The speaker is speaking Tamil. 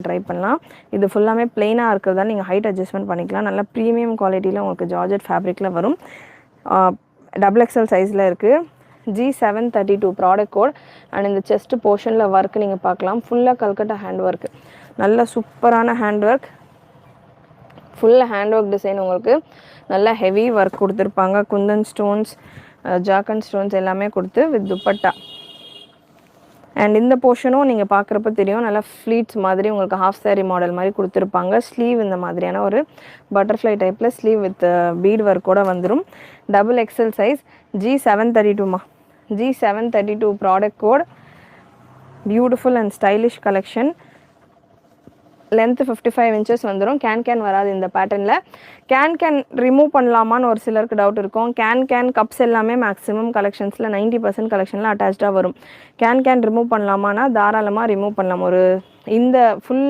ட்ரை பண்ணலாம். இது ஃபுல்லாமே பிளெயினாக இருக்கிறதால நீங்கள் ஹைட் அட்ஜஸ்ட்மெண்ட் பண்ணிக்கலாம். நல்லா ப்ரீமியம் குவாலிட்டியில் உங்களுக்கு ஜார்ஜெட் ஃபேப்ரிக்கில் வரும். XXL சைஸில் இருக்குது. G732 product code. அண்ட் இந்த செஸ்ட் போர்ஷனில் ஒர்க் நீங்கள் பார்க்கலாம். ஃபுல்லாக கல்கட்டா ஹேண்ட் ஒர்க், நல்ல சூப்பரான hand work, full hand work design. உங்களுக்கு நல்லா ஹெவி ஒர்க் கொடுத்துருப்பாங்க. குந்தன் ஸ்டோன்ஸ், ஜாக்கன் ஸ்டோன்ஸ் எல்லாமே கொடுத்து வித் துப்பட்டா. அண்ட் இந்த போர்ஷனும் நீங்கள் பார்க்குறப்ப தெரியும், நல்லா ஃப்ளீட்ஸ் மாதிரி உங்களுக்கு ஹாஃப் சாரி மாடல் மாதிரி கொடுத்துருப்பாங்க. ஸ்லீவ் இந்த மாதிரியான ஒரு பட்டர்ஃப்ளை டைப்பில் ஸ்லீவ் வித் பீட் ஒர்க்கோடு வந்துடும். XXL size. G732மா, G732 product code. Beautiful and stylish collection. Length 55 inches வந்துடும். கேன் வராது இந்த பேட்டர்னில். கேன் ரிமூவ் பண்ணலாமான்னு ஒரு சிலருக்கு டவுட் இருக்கும். கப்ஸ் எல்லாமே மேக்ஸிமம் கலெக்ஷன்ஸில் 90% கலெக்ஷனில் அட்டாச்சாக வரும். கேன் ரிமூவ் பண்ணலாமான்னா தாராளமாக ரிமூவ் பண்ணலாம். ஒரு இந்த ஃபுல்